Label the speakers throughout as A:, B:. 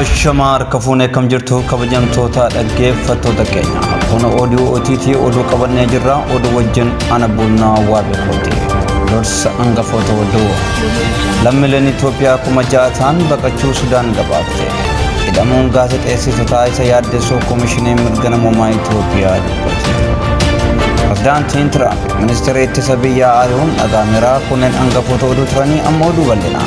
A: الشمار كفونة كم جرتو كبجم توتا الجيف فتو تكينا هنا أوديو أوتيتي أودو كبرنا جرا أودو وجن أنا بولنا وابكوتي درس أنغا فوتو ودو لما لين إثيوبيا كم جاتان بكتشو السودان قبضته إذا مون قاعد إسي تتاي سياد دسو كوميشني مرجنا مما إثيوبيا President Trump Minister Ittisabiya Arun Agamira kunen anga foto ودو تراني أمودو بلنا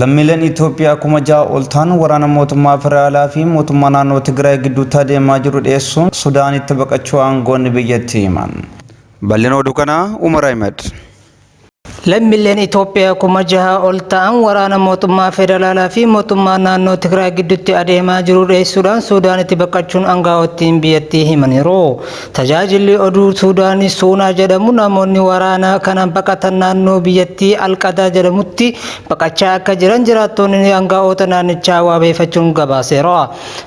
A: لميلن إثيوبيا كما جاء أولتان ورانا موتما فرالا في موتما نانو تغراي قدو تادي ماجرود إيسون سودان اتبقى چوان غون بيجتيمان بلنو دوكنا عمر أحمد
B: لميلن إثيوبيا كما جاء أولتان ورانا موتما فرالا في موتما نانو تغراي قدو تادي ماجرود إيسون سودان اتبقى چون أنغاوتين بيجتيمان رو تجاجل أدو سوداني سونا جدمونا موني ورانا كان بقى نانو بيجتي القدا جدموتي Bakachaa akka jiran jiraattoonni hangafoota naannichaa wabeeffachuun gabaaseera.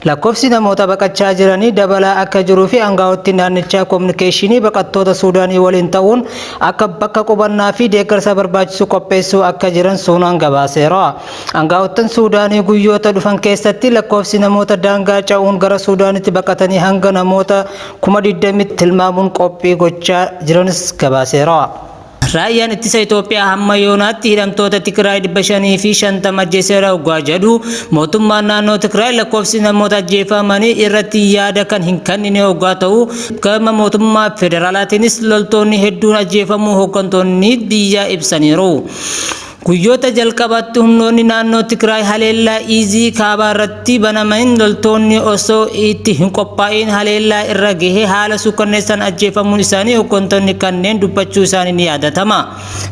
B: Lakkoofsi namoota bakachaa jiranii dabalaa akka jiruu fi hangafoonni naannichaa kominikeeshinii baqattoota Suudaanii waliin ta'uun akka bakka qubannaa fi deeggarsa barbaachisu qopheessuu akka jiran suunaan gabaaseera. Hangafoonni Suudaanii guyyoota dhufan keessatti lakkoofsi namoota daangaa ce'uun gara Suudaanitti baqatanii hanga namoota 20,000 tilmaamuun qophii gochaa jiranis gabaaseera. Raayyaan ittisa Itoophiyaa hamma yoonaatti hidhamtoota Tigraay 550 ajjeeseera ugaa jedhu mootummaan naannoo Tigraay lakkoofsi namoota ajjeefamanii irratti yaada kan hin kennine ugaa ta'u gama mootummaa federaalaatiinis loltoonni hedduun ajjeefamuu hooggantoonni biyyaa ibsaniiru. Guyyoota jalqabaatti humnoonni naannoo Tigraay haleellaa Iizii kaabaa irratti banamanii loltoonni osoo itti hin qophaa'in haleellaa irra gahee haala suukanneessaan ajjeefamuun isaanii hooggantoonni kanneen dubbachuu isaanii ni yaadatama.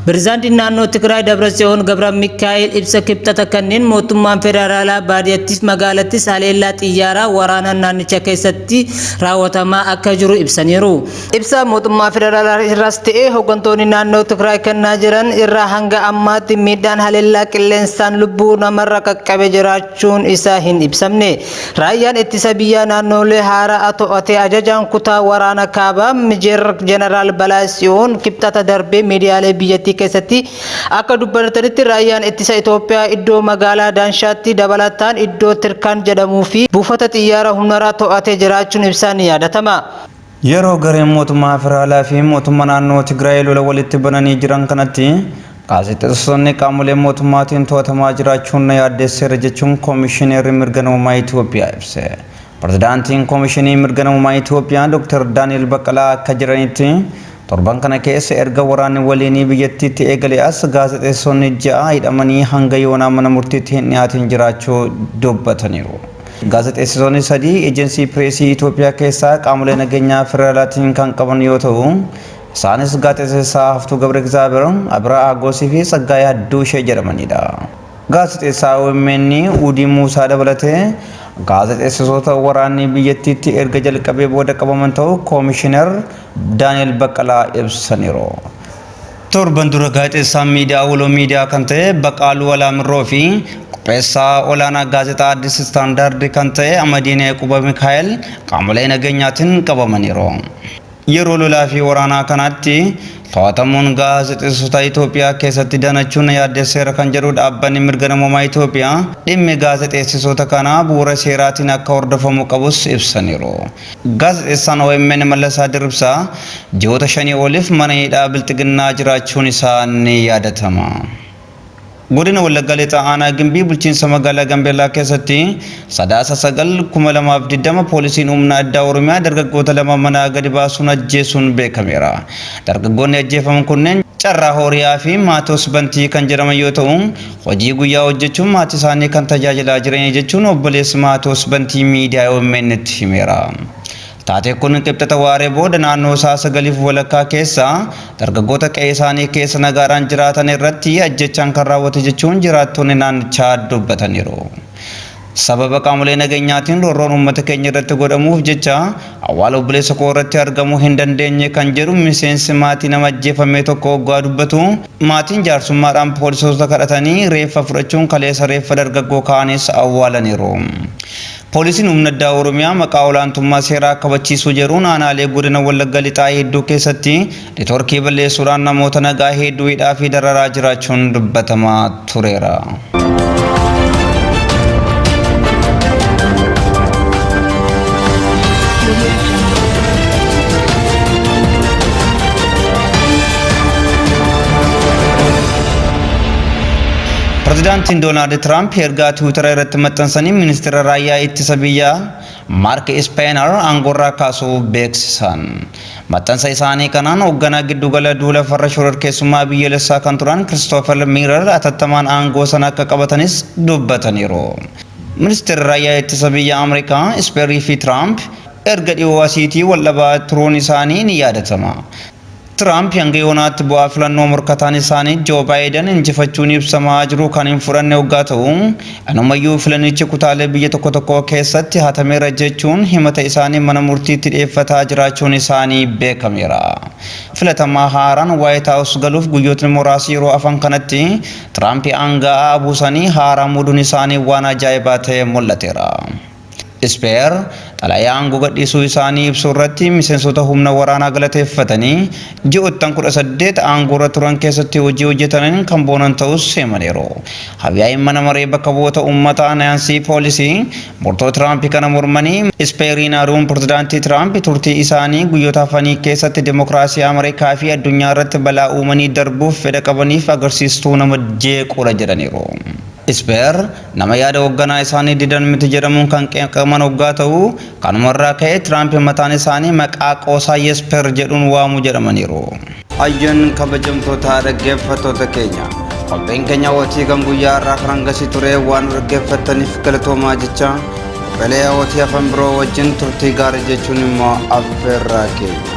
B: Pirezidaantiin naannoo Tigraay Dabratsiyoon Gabra Mikaa'el ibsa kibxata kanneen mootummaan federaalaa baadiyyaattis magaalattis haleellaa xiyyaaraa waraana naannicha keessatti raawwatamaa akka jiru ibsaniiru. Ibsa mootummaa federaalaa irraas ta'ee hooggantoonni naannoo Tigraay kennaa jiran irraa hanga ammaatti midhaan haleellaa qilleensaan lubbuu namarra qaqqabe jiraachuun isaa hin ibsamne. Raayyaan ittisa biyyaa naannolee haaraa to'atee ajajaan kutaa waraana kaabaa Meejar Jeneraal Balaasiyoon kibxata darbee miidiyaalee biyyattii keessatti akka dubbatanitti raayyaan ittisa Itoophiyaa iddoo magaalaa Daanshaatti dabalataan iddoo Tirkaan jedhamuu fi buufata xiyyaaraa humnaa to'atee jiraachuun ibsaan ni yaadatama.
A: Yeroo gareen mootummaa federaalaa fi mootummaa naannoo Tigraay lola walitti bananii jiran kanatti gaazexeessonni qaamolee mootummaatiin to'atamaa jiraachuun yaaddeesseera jechuun koomishineerri mirga namummaa Itoophiyaa ibse. Pirezidaantiin koomishinii mirga namummaa Itoophiyaa Dr. Daani'el Baqqalaa akka jiranitti torban kana keessa erga waraanni waliinii biyyattiitti eegale as gaazexeessonni 6 hidhamanii hanga yoonaa mana murtiitti hin dhiyaatin jiraachuu dubbataniiru. Gaazexeessonni 3 eejensii pireesii Itoophiyaa keessaa qaamolee nageenyaa federaalaatiin kan qaban yoo ta'u Saanis gaazexeessaa Haftuu Gabra Egzaabeer Abraa Agosii fi Saggaayee Hadduushee jedhamanidha. Gaazexeessaa OMN Uudii Muusaa dabalatee gaazexeessitoota waraanni biyyattiitti erga jalqabee booda qabaman ta'uu koomishinar Daani'el Baqqalaa ibsaniiru. Torban dura gaazexeessaa miidiyaa Waloo miidiyaa kan ta'e Baqaaluu Alaamirroo fi qopheessaa olaanaa gaazexaa Addis Istaandaard kan ta'e Amadiinee Quba Mikaa'el qaamolee nageenyaatiin qabamaniiru. Yeroo lolaa fi waraanaa kanatti to'atamuun gaazexeessota Itoophiyaa keessatti danachuun yaaddeesseera kan jedhu dhaabbanni mirga namummaa Itoophiyaa dhimmi gaazexeessitoota kanaa bu'uura seeraatiin akka hordofamu qabus ibsaniiru. Gaazexeessaan OMN Mallasaa Dirribsaa ji'oota 5 oliif mana hidhaa bilxiginnaa jiraachuun isaa ni yaadatama. Godina Wallaggaa Lixaa Aanaa Gimbii bulchiinsa magaalaa Gambeellaa keessatti sadaasa 9/2020 poolisiin humna addaa Oromiyaa dargaggoota 2 manaa gadi baasuun ajjeesuun beekameera. Dargaggoonni ajjeefaman kunneen carraa horiyaa fi maatos bantii kan jedhaman yoo ta'u hojii guyyaa hojjechuun maatii isaanii kan tajaajilaa jiran jechuun obboleessi maatos bantii miidiyaa OMN itti himeera. Taatee kun qibxata waaree booda naannoo saasa galiif walakkaa keessa dargaggoota qe'ee isaanii keessa nagaadhaan jiraatan irratti ajjechaan kan raawwate jechuun jiraattonni naannichaa dubbataniiru. Sababa qaamolee nageenyaatiin roorroon uummata keenya irratti godhamuuf jecha awwaala obboleessa koo irratti argamuu hin dandeenye kan jedhu miseensi maatii nama ajjeefame tokko waggaa dubbatu maatiin jaarsummaadhaan poolisoota kadhatanii reeffa fudhachuun kaleessa reeffa dargaggoo kaanis awwaalaniiru. Poolisiin humna addaa Oromiyaa maqaa olaantummaa seeraa kabachiisuu jedhuun aanaalee godina Wallagga Lixaa hedduu keessatti neetwoorkii balleessuudhaan namoota nagaa hedduu hidhaa fi dararaa jiraachuun dubbatamaa tureera. Pirezidaantiin Doonaald Tiraamp ergaa Tiwiitara irratti maxxansanii ministeera raayyaa ittisa biyyaa Maark Espeener aangoorraa kaasuu beeksisan. Maxxansa isaanii kanaan hoogganaa giddugala duula farra shororkeessummaa biyyaalessaa kan turan Kiristoofer Miirar atattamaan aangoo sana akka qabatanis dubbataniiru. Ministeerri raayyaa ittisa biyyaa Ameerikaa Esperii fi Tiraamp erga dhiyoo asiitii waldhabaa turuun isaanii ni yaadatama. Tiraamp hanga yoonaatti bu'aa filannoo morkataan isaanii Joo Baayiden injifachuun ibsamaa jiru kan hin fudhanne waggaa ta'u anumayyuu filanichi kutaalee biyya tokko tokko keessatti hatameera jechuun himata isaanii mana murtiitti dhiyeeffataa jiraachuun isaanii beekameera. Filatamaa haaraan White House galuuf guyyootni muraasni yeroo afan kanatti Tiraamp aanga'aa abuusanii haaraa muuduun isaanii waan ajaa'ibaa ta'e mul'ateera. Espeer xalayaa aangoo gadhiisuu isaanii ibsuu irratti miseensota humna waraanaa galateeffatanii ji'oottan 18 aangoo irra turan keessatti hojii hojjetaniin kan boonan ta'us himaniiru. Habiyaa'in mana maree bakka bu'oota uummataa Naansii Poolisii murtoo Tiraamp kana mormanii Espeeriin haaruun pirezidaantii Tiraamp turtii isaanii guyyoota hafanii keessatti dimokiraasii Ameerikaa fi addunyaa irratti balaa uumanii darbuuf fedha qabaniif agarsiistuu nama jeequudha jedhaniiru. Espeer nama yaada hoogganaa isaanii didan miti jedhamuun kan qeeqaman waggaa ta'u kanumarraa ka'ee Tiraamp mataan isaanii maqaa qoosaa Espeer jedhuun waamu jedhamaniiru. Ayyan kabajamtoota dhaggeeffattoota keenya qophiin keenya hawwatii kan guyyaa irraa kan hangasii ture waan dhaggeeffattaniif galatoomaa jecha qophiilee hawwatii afaan biroo wajjin turtii gaarii jechuun immoo affeerraa keenya.